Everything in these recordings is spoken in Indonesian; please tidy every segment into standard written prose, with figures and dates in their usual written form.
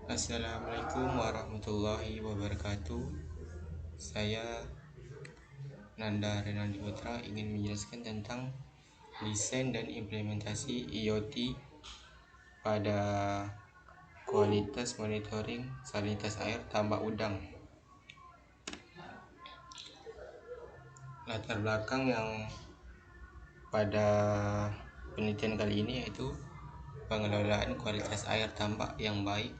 Assalamualaikum warahmatullahi wabarakatuh. Saya Nanda Renaldi Putra ingin menjelaskan tentang desain dan implementasi IoT pada kualitas monitoring salinitas air tambak udang. Latar belakang yang pada penelitian kali ini yaitu pengelolaan kualitas air tambak yang baik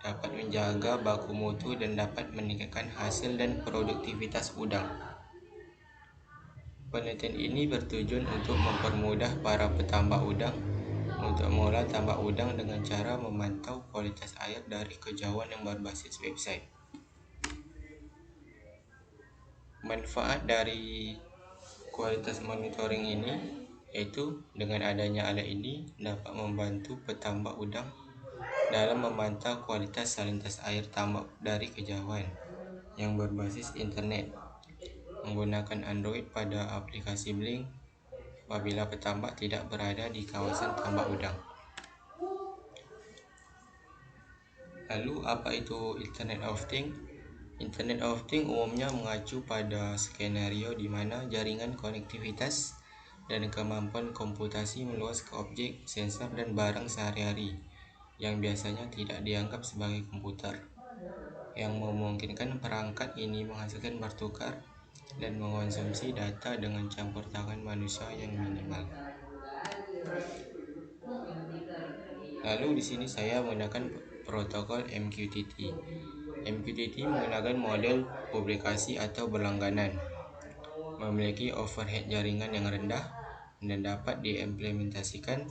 dapat menjaga baku mutu dan dapat meningkatkan hasil dan produktivitas udang. Penelitian ini bertujuan untuk mempermudah para petambak udang untuk mengolah tambak udang dengan cara memantau kualitas air dari kejauhan yang berbasis website. Manfaat dari kualitas monitoring ini yaitu dengan adanya alat ini dapat membantu petambak udang dalam memantau kualitas salinitas air tambak dari kejauhan yang berbasis internet menggunakan Android pada aplikasi Blink apabila petambak tidak berada di kawasan tambak udang. Lalu apa itu Internet of Things? Internet of Things umumnya mengacu pada skenario di mana jaringan konektivitas dan kemampuan komputasi meluas ke objek, sensor, dan barang sehari-hari yang biasanya tidak dianggap sebagai komputer, yang memungkinkan perangkat ini menghasilkan bertukar dan mengonsumsi data dengan campur tangan manusia yang minimal. Lalu di sini saya menggunakan protokol MQTT. MQTT menggunakan model publikasi atau berlangganan, memiliki overhead jaringan yang rendah dan dapat diimplementasikan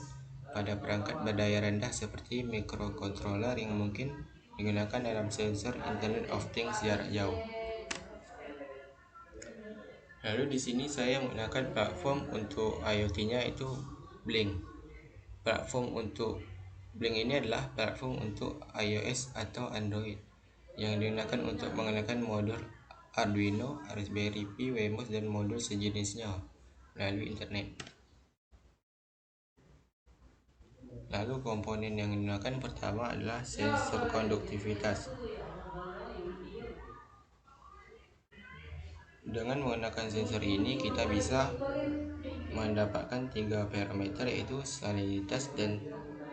pada perangkat berdaya rendah seperti microcontroller yang mungkin digunakan dalam sensor Internet of Things jarak jauh. Lalu di sini saya menggunakan platform untuk IoT-nya itu Blink. Platform untuk Blink ini adalah platform untuk iOS atau Android yang digunakan untuk mengenalkan modul Arduino, Raspberry Pi, Wemos, dan modul sejenisnya melalui internet. Lalu komponen yang digunakan pertama adalah sensor konduktivitas. Dengan menggunakan sensor ini kita bisa mendapatkan 3 parameter yaitu salinitas dan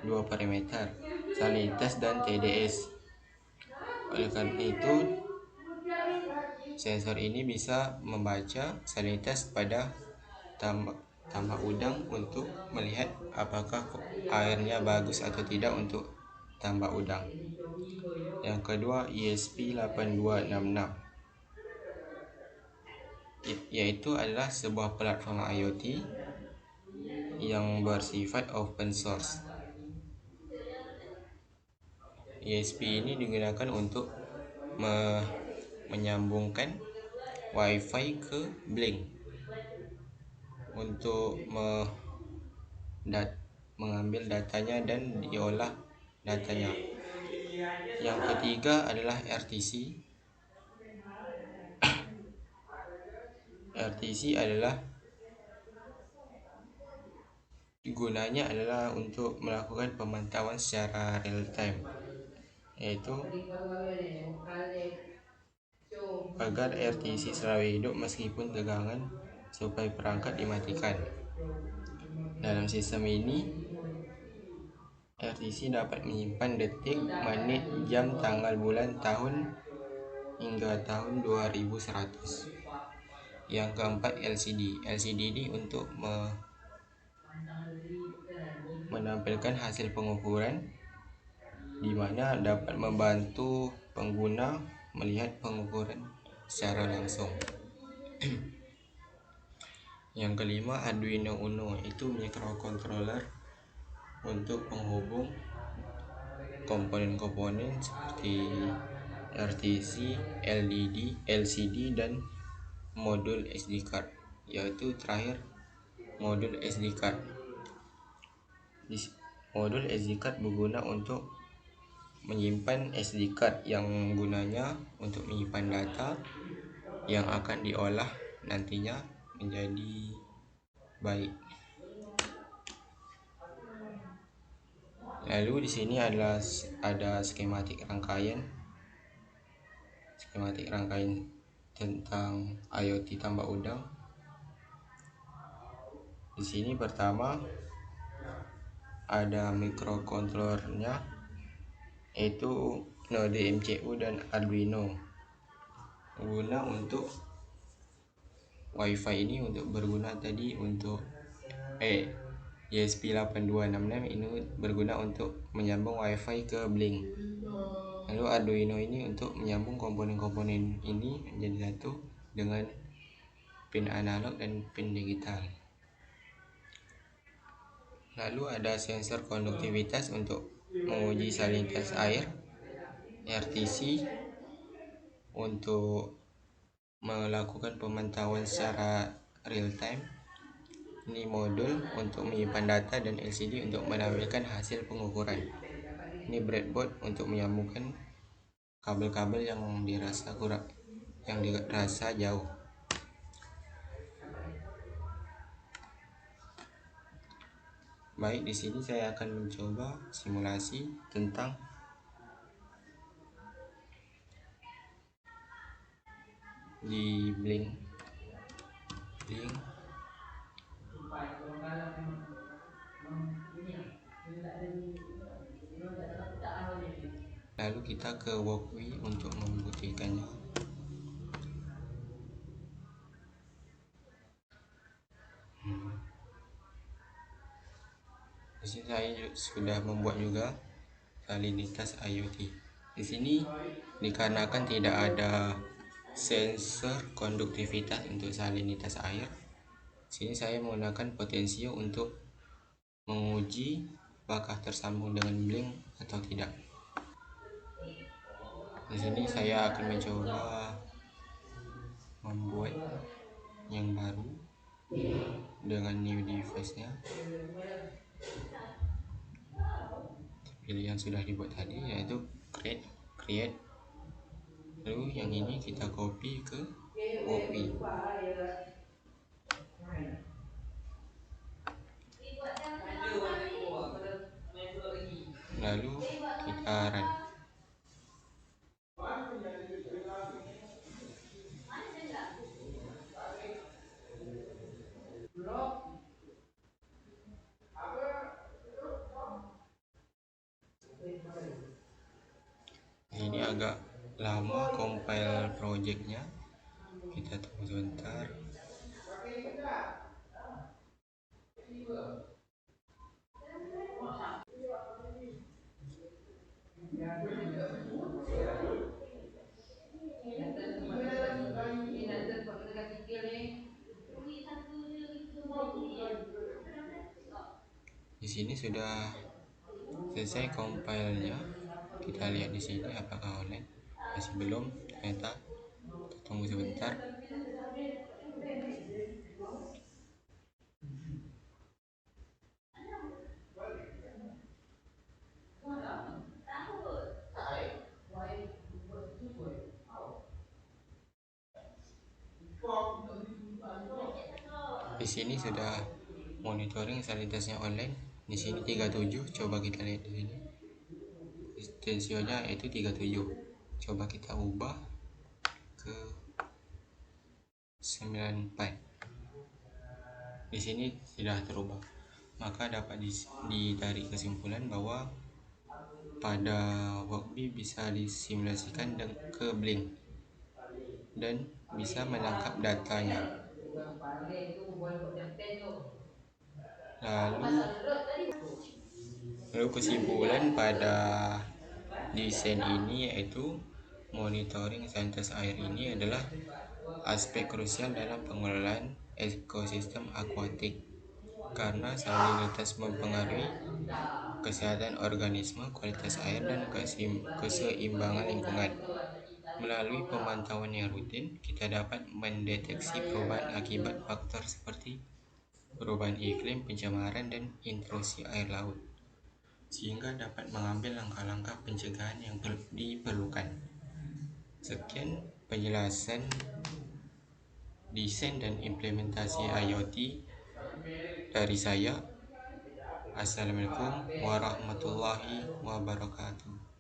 2 parameter salinitas dan TDS. Oleh karena itu sensor ini bisa membaca salinitas pada tambak udang untuk melihat apakah airnya bagus atau tidak untuk tambak udang. Yang kedua ESP8266 yaitu adalah sebuah platform IoT yang bersifat open source. ESP ini digunakan untuk menyambungkan WiFi ke Blink untuk mengambil datanya dan diolah datanya. Yang ketiga adalah RTC. RTC adalah gunanya adalah untuk melakukan pemantauan secara real time, yaitu agar RTC selalu hidup meskipun tegangan supaya perangkat dimatikan. Dalam sistem ini RTC dapat menyimpan detik, menit, jam, tanggal, bulan, tahun hingga tahun 2100. Yang keempat LCD. LCD ini untuk menampilkan hasil pengukuran di mana dapat membantu pengguna melihat pengukuran secara langsung. Yang kelima Arduino Uno, itu microcontroller untuk penghubung komponen-komponen seperti RTC, LCD dan modul SD card, yaitu terakhir modul SD card. Modul SD card berguna untuk menyimpan SD card yang gunanya untuk menyimpan data yang akan diolah nantinya menjadi baik. Lalu di sini adalah ada skematik rangkaian tentang IoT tambak udang. Di sini pertama ada microcontrollernya, yaitu node MCU dan Arduino. Guna untuk WiFi ini berguna tadi untuk ESP8266 ini berguna untuk menyambung WiFi ke Blink. Lalu Arduino ini untuk menyambung komponen-komponen ini menjadi satu dengan pin analog dan pin digital. Lalu ada sensor konduktivitas untuk menguji salinitas air, RTC untuk melakukan pemantauan secara real time. Ini modul untuk menyimpan data dan LCD untuk menampilkan hasil pengukuran. Ini breadboard untuk menyambungkan kabel-kabel yang dirasa jauh. Baik, di sini saya akan mencoba simulasi tentang di Blink. Lalu kita ke Walkme untuk membuktikannya. Di sini saya sudah membuat juga salinitas IoT. Di sini dikarenakan tidak ada sensor konduktivitas untuk salinitas air, sini saya menggunakan potensio untuk menguji apakah tersambung dengan Blink atau tidak. Di sini saya akan mencoba membuat yang baru dengan new device-nya. Pilih yang sudah dibuat tadi, yaitu create. Lalu yang ini kita copy ke Walkme. Lalu kita run. Ini agak lama compile projectnya, kita tunggu sebentar. Di sini sudah selesai compile-nya. Kita lihat di sini apakah online. Masih belum, ternyata. Kita tunggu sebentar. Di sini sudah monitoring salinitasnya online. Di sini 37, coba kita lihat di sini. Tensionya yaitu 37. Coba kita ubah ke 94. Di sini tidak terubah. Maka dapat ditarik kesimpulan bahwa pada Walkme bisa disimulasikan ke Blink dan bisa menangkap datanya. Lalu kesimpulan pada desain ini yaitu monitoring salinitas air ini adalah aspek krusial dalam pengelolaan ekosistem akuatik karena salinitas mempengaruhi kesehatan organisme, kualitas air, dan keseimbangan lingkungan. Melalui pemantauan yang rutin, kita dapat mendeteksi perubahan akibat faktor seperti perubahan iklim, pencemaran, dan intrusi air laut, sehingga dapat mengambil langkah-langkah pencegahan yang diperlukan. Sekian penjelasan desain dan implementasi IoT dari saya. Assalamualaikum warahmatullahi wabarakatuh.